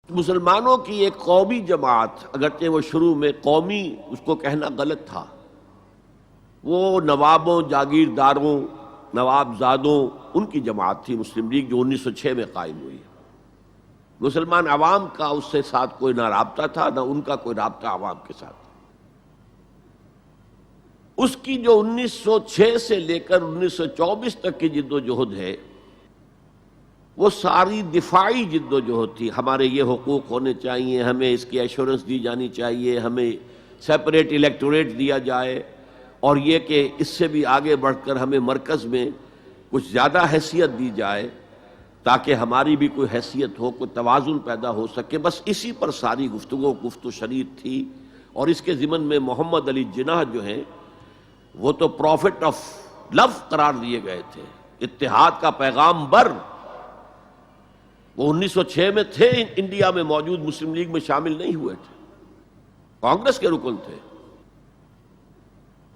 مسلمانوں کی ایک قومی جماعت، اگرچہ وہ شروع میں قومی اس کو کہنا غلط تھا، وہ نوابوں، جاگیرداروں، نوابزادوں ان کی جماعت تھی مسلم لیگ، جو 1906 میں قائم ہوئی. مسلمان عوام کا اس سے ساتھ کوئی نہ رابطہ تھا، نہ ان کا کوئی رابطہ عوام کے ساتھ. اس کی جو 1906 سے لے کر 1924 تک کی جد و جہد ہے، وہ ساری دفاعی جد و جہد تھی. ہمارے یہ حقوق ہونے چاہیے، ہمیں اس کی ایشورنس دی جانی چاہیے، ہمیں سیپریٹ الیکٹوریٹ دیا جائے، اور یہ کہ اس سے بھی آگے بڑھ کر ہمیں مرکز میں کچھ زیادہ حیثیت دی جائے تاکہ ہماری بھی کوئی حیثیت ہو، کوئی توازن پیدا ہو سکے. بس اسی پر ساری گفت و شنید تھی. اور اس کے ضمن میں محمد علی جناح جو ہیں، وہ تو پروفٹ آف لو قرار دیے گئے تھے، اتحاد کا پیغام بر. وہ 1906 میں تھے انڈیا میں موجود، مسلم لیگ میں شامل نہیں ہوئے تھے، کانگریس کے رکن تھے.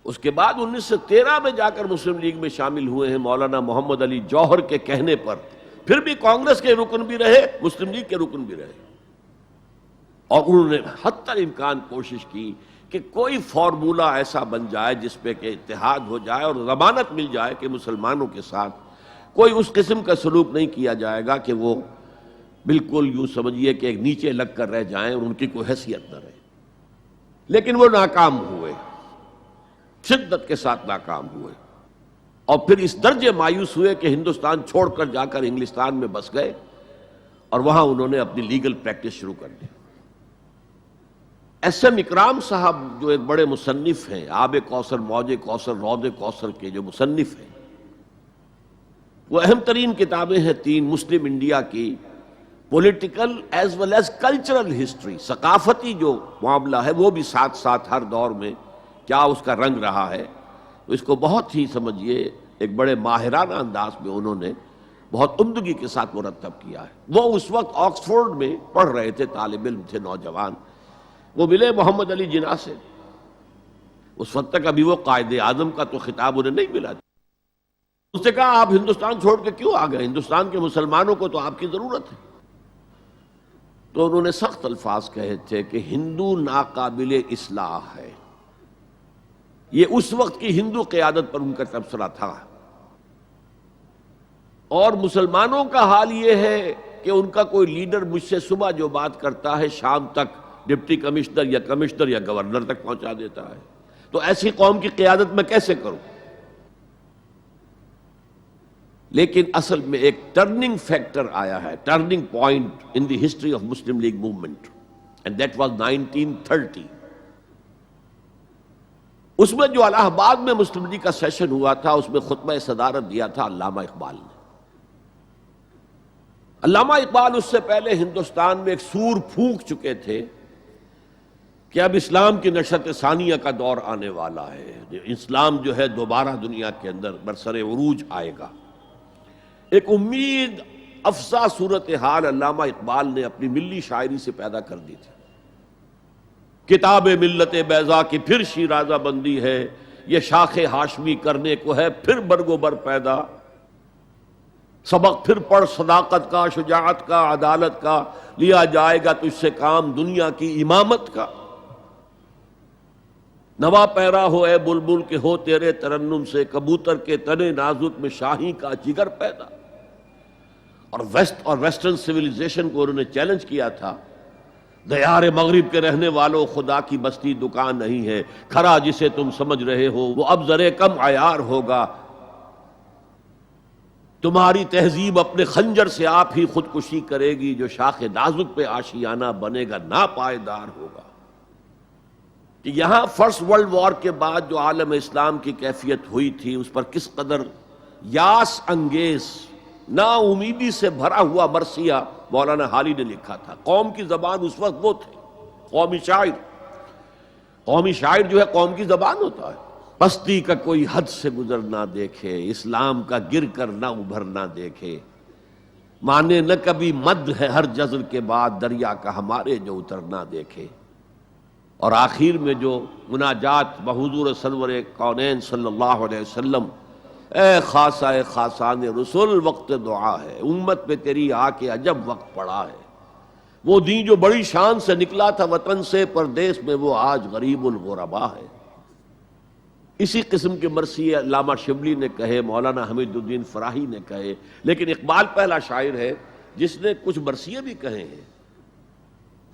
اس کے بعد 1913 میں جا کر مسلم لیگ میں شامل ہوئے ہیں مولانا محمد علی جوہر کے کہنے پر. پھر بھی کانگریس کے رکن بھی رہے، مسلم لیگ کے رکن بھی رہے، اور انہوں نے حتی الامکان کوشش کی کہ کوئی فارمولہ ایسا بن جائے جس پہ کہ اتحاد ہو جائے اور ضمانت مل جائے کہ مسلمانوں کے ساتھ کوئی اس قسم کا سلوک نہیں کیا جائے گا کہ وہ بالکل یوں سمجھیے کہ ایک نیچے لگ کر رہ جائیں اور ان کی کوئی حیثیت نہ رہے. لیکن وہ ناکام ہوئے، شدت کے ساتھ ناکام ہوئے، اور پھر اس درجے مایوس ہوئے کہ ہندوستان چھوڑ کر جا کر انگلستان میں بس گئے، اور وہاں انہوں نے اپنی لیگل پریکٹس شروع کر دی. ایس ایم اکرام صاحب جو ایک بڑے مصنف ہیں، آب کوثر، موج کوثر، رود کوثر کے جو مصنف ہیں، وہ اہم ترین کتابیں ہیں تین مسلم انڈیا کی، political as well as cultural history. ثقافتی جو معاملہ ہے وہ بھی ساتھ ساتھ ہر دور میں کیا اس کا رنگ رہا ہے. تو اس کو بہت ہی سمجھیے ایک بڑے ماہرانہ انداز میں انہوں نے بہت عمدگی کے ساتھ مرتب کیا ہے. وہ اس وقت آکسفورڈ میں پڑھ رہے تھے، طالب علم تھے، نوجوان. وہ ملے محمد علی جناح سے. اس وقت تک ابھی وہ قائد اعظم کا تو خطاب انہیں نہیں ملا. اس نے کہا آپ ہندوستان چھوڑ کے کیوں آ گئے؟ ہندوستان کے مسلمانوں کو تو آپ کی ضرورت ہے. تو انہوں نے سخت الفاظ کہے تھے کہ ہندو ناقابل اصلاح ہے. یہ اس وقت کی ہندو قیادت پر ان کا تبصرہ تھا. اور مسلمانوں کا حال یہ ہے کہ ان کا کوئی لیڈر مجھ سے صبح جو بات کرتا ہے شام تک ڈپٹی کمشنر یا گورنر تک پہنچا دیتا ہے. تو ایسی قوم کی قیادت میں کیسے کروں؟ لیکن اصل میں ایک ٹرننگ فیکٹر آیا ہے، turning point in the history of Muslim league movement, and that was 1930. اس میں جو الہ آباد میں مسلم لیگ کا سیشن ہوا تھا، اس میں خطبہ صدارت دیا تھا علامہ اقبال نے. علامہ اقبال اس سے پہلے ہندوستان میں ایک سور پھونک چکے تھے کہ اب اسلام کی نشأت ثانیہ کا دور آنے والا ہے، اسلام جو ہے دوبارہ دنیا کے اندر برسر عروج آئے گا. ایک امید افزا صورتحال علامہ اقبال نے اپنی ملی شاعری سے پیدا کر دی تھی. کتاب ملت بیضا کی پھر شیرازہ بندی ہے، یہ شاخ ہاشمی کرنے کو ہے پھر برگ و بر پیدا. سبق پھر پڑھ صداقت کا، شجاعت کا، عدالت کا، لیا جائے گا تجھ سے کام دنیا کی امامت کا. نوا پیرا ہو اے بلبل کے ہو تیرے ترنم سے، کبوتر کے تنے نازک میں شاہی کا جگر پیدا. اور ویسٹرن سویلائزیشن کو انہوں نے چیلنج کیا تھا. دیار مغرب کے رہنے والوں، خدا کی بستی دکان نہیں ہے، کھرا جسے تم سمجھ رہے ہو وہ اب ذرے کم عیار ہوگا. تمہاری تہذیب اپنے خنجر سے آپ ہی خودکشی کرے گی، جو شاخ نازک پہ آشیانہ بنے گا ناپائیدار ہوگا. کہ یہاں فرسٹ ورلڈ وار کے بعد جو عالم اسلام کی کیفیت ہوئی تھی، اس پر کس قدر یاس انگیز، نا امیدی سے بھرا ہوا مرثیہ مولانا حالی نے لکھا تھا. قوم کی زبان اس وقت وہ تھے، قومی شاعر. قومی شاعر جو ہے قوم کی زبان ہوتا ہے. پستی کا کوئی حد سے گزر نہ دیکھے، اسلام کا گر کر نہ ابھر نہ دیکھے. مانے نہ کبھی مد ہے ہر جزر کے بعد، دریا کا ہمارے جو اتر نہ دیکھے. اور آخر میں جو مناجات بحضور سرور کونین صلی اللہ علیہ وسلم، اے خاصہ خاصان رسول وقت دعا ہے، امت پہ تیری آ کے عجب وقت پڑا ہے. وہ دین جو بڑی شان سے نکلا تھا وطن سے پردیس میں، وہ آج غریب الغربا ہے۔ اسی قسم کے مرثیے علامہ شبلی نے کہے، مولانا حمید الدین فراہی نے کہے، لیکن اقبال پہلا شاعر ہے جس نے کچھ مرثیے بھی کہے ہیں۔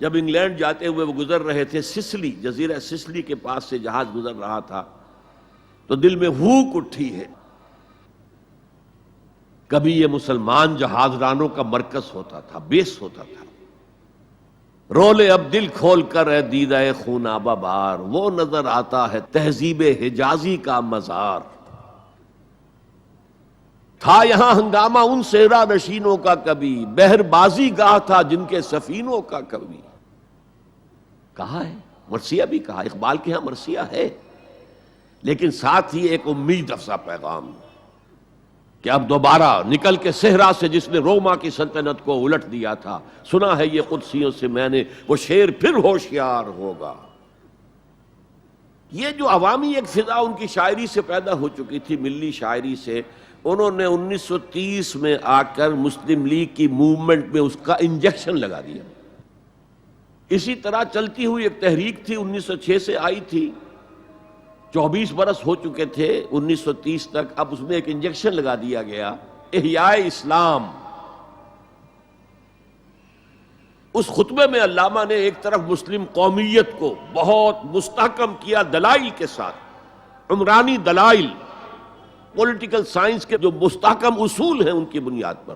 جب انگلینڈ جاتے ہوئے وہ گزر رہے تھے سسلی، جزیرہ سسلی کے پاس سے جہاز گزر رہا تھا، تو دل میں ہوک اٹھی ہے، کبھی یہ مسلمان جہاز رانوں کا مرکز ہوتا تھا، بیس ہوتا تھا، رولے اب دل کھول کر اے دیدہ خونابہ بار، وہ نظر آتا ہے تہذیب حجازی کا مزار، تھا یہاں ہنگامہ ان صحرا نشینوں کا کبھی، بحر بازی گاہ تھا جن کے سفینوں کا کبھی۔ کہا ہے، مرثیہ بھی کہا، اقبال کے ہاں مرثیہ ہے، لیکن ساتھ ہی ایک امید افزا پیغام کہ اب دوبارہ نکل کے صحرا سے جس نے روما کی سلطنت کو الٹ دیا تھا، سنا ہے یہ قدسیوں سے میں نے، وہ شیر پھر ہوشیار ہوگا۔ یہ جو عوامی ایک فضا ان کی شاعری سے پیدا ہو چکی تھی، ملی شاعری سے، انہوں نے 1930 میں آ کر مسلم لیگ کی موومنٹ میں اس کا انجیکشن لگا دیا۔ اسی طرح چلتی ہوئی ایک تحریک تھی، 1906 سے آئی تھی، 24 برس ہو چکے تھے 1930 تک، اب اس میں ایک انجیکشن لگا دیا گیا، احیاء اسلام۔ اس خطبے میں علامہ نے ایک طرف مسلم قومیت کو بہت مستحکم کیا دلائل کے ساتھ، عمرانی دلائل، پولیٹیکل سائنس کے جو مستحکم اصول ہیں ان کی بنیاد پر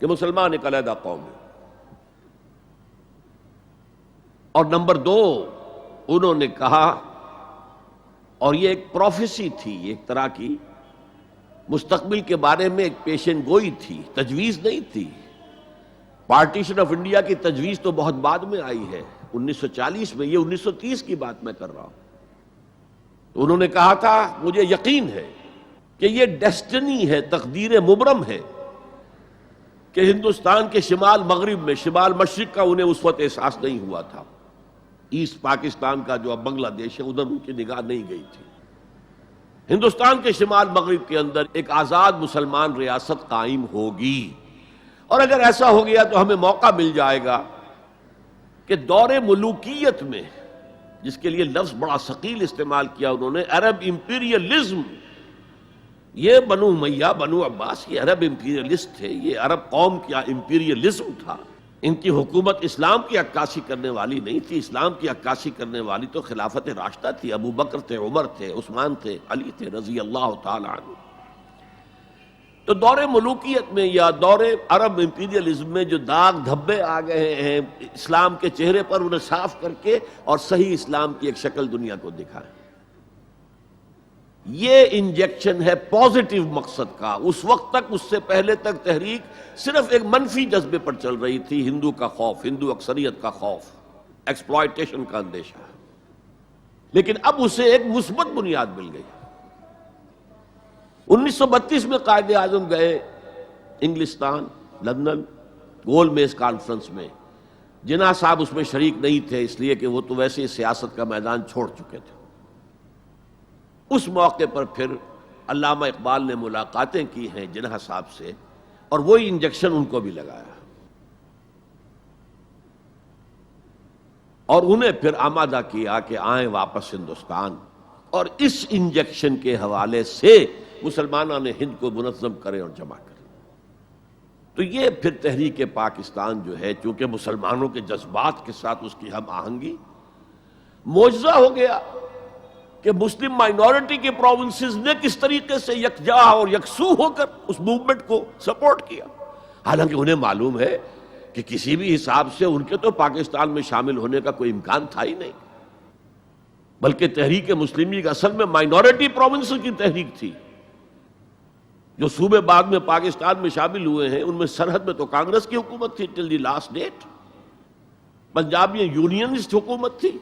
کہ مسلمان ایک علیحدہ قوم ہے، اور نمبر 2 انہوں نے کہا، اور یہ ایک پروفیسی تھی، ایک طرح کی مستقبل کے بارے میں ایک پیشن گوئی تھی، تجویز نہیں تھی۔ پارٹیشن آف انڈیا کی تجویز تو بہت بعد میں آئی ہے، 1940 میں، یہ 1930 کی بات میں کر رہا ہوں۔ تو انہوں نے کہا تھا، مجھے یقین ہے کہ یہ ڈیسٹنی ہے، تقدیر مبرم ہے کہ ہندوستان کے شمال مغرب میں، شمال مشرق کا انہیں اس وقت احساس نہیں ہوا تھا، ایسٹ پاکستان کا جو اب بنگلہ دیش ہے ادھر ان کی نگاہ نہیں گئی تھی، ہندوستان کے شمال مغرب کے اندر ایک آزاد مسلمان ریاست قائم ہوگی، اور اگر ایسا ہو گیا تو ہمیں موقع مل جائے گا کہ دور ملوکیت میں، جس کے لیے لفظ بڑا ثقیل استعمال کیا انہوں نے، عرب امپیریلزم، یہ بنو امیہ، بنو عباس، یہ عرب امپیریلسٹ تھے، یہ عرب قوم کا امپیریلزم تھا، ان کی حکومت اسلام کی عکاسی کرنے والی نہیں تھی، اسلام کی عکاسی کرنے والی تو خلافت راشدہ تھی، ابو بکر تھے، عمر تھے، عثمان تھے، علی تھے رضی اللہ تعالی عنہ۔ تو دور ملوکیت میں یا دور عرب امپیریلزم میں جو داغ دھبے آ گئے ہیں اسلام کے چہرے پر، انہیں صاف کر کے اور صحیح اسلام کی ایک شکل دنیا کو دکھائیں، یہ انجیکشن ہے پازیٹیو مقصد کا۔ اس وقت تک، اس سے پہلے تک تحریک صرف ایک منفی جذبے پر چل رہی تھی، ہندو کا خوف، ہندو اکثریت کا خوف، ایکسپلائٹیشن کا اندیشہ، لیکن اب اسے ایک مثبت بنیاد مل گئی۔ 1932 میں قائد اعظم گئے انگلستان، لندن، گول میز کانفرنس میں، جناح صاحب اس میں شریک نہیں تھے، اس لیے کہ وہ تو ویسے سیاست کا میدان چھوڑ چکے تھے۔ اس موقع پر پھر علامہ اقبال نے ملاقاتیں کی ہیں جناح صاحب سے، اور وہی انجیکشن ان کو بھی لگایا، اور انہیں پھر آمادہ کیا کہ آئیں واپس ہندوستان، اور اس انجیکشن کے حوالے سے مسلمانوں نے ہند کو منظم کرے اور جمع کرے۔ تو یہ پھر تحریک پاکستان جو ہے، چونکہ مسلمانوں کے جذبات کے ساتھ اس کی ہم آہنگی، معجزہ ہو گیا کہ مسلم مائنورٹی کے پروونسز نے کس طریقے سے یکجا اور یکسو ہو کر اس موومنٹ کو سپورٹ کیا، حالانکہ انہیں معلوم ہے کہ کسی بھی حساب سے ان کے تو پاکستان میں شامل ہونے کا کوئی امکان تھا ہی نہیں، بلکہ تحریک مسلم لیگ اصل میں مائنورٹی پروونسز کی تحریک تھی۔ جو صوبے بعد میں پاکستان میں شامل ہوئے ہیں ان میں سرحد میں تو کانگریس کی حکومت تھی ٹل دی لاسٹ ڈیٹ، پنجاب میں یونینسٹ حکومت تھی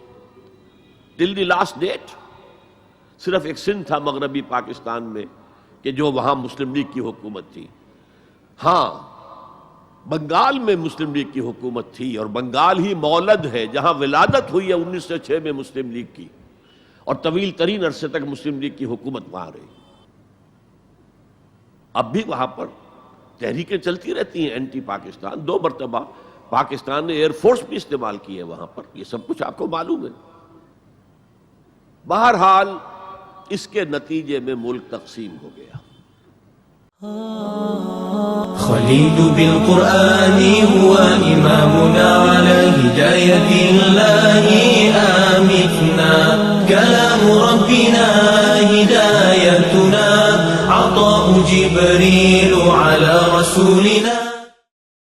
ٹل دی لاسٹ ڈیٹ، صرف ایک سندھ تھا مغربی پاکستان میں کہ جو وہاں مسلم لیگ کی حکومت تھی۔ ہاں، بنگال میں مسلم لیگ کی حکومت تھی، اور بنگال ہی مولد ہے جہاں ولادت ہوئی ہے 1906 میں مسلم لیگ کی، اور طویل ترین عرصے تک مسلم لیگ کی حکومت وہاں رہی۔ اب بھی وہاں پر تحریکیں چلتی رہتی ہیں اینٹی پاکستان، 2 مرتبہ پاکستان نے ایئر فورس بھی استعمال کی ہے وہاں پر، یہ سب کچھ آپ کو معلوم ہے۔ بہرحال اس کے نتیجے میں ملک تقسیم ہو گیا۔ خليل بالقرآن هو إمامنا على هداية الله آمتنا، كلام ربنا هدايتنا، عطاء جبريل على رسولنا.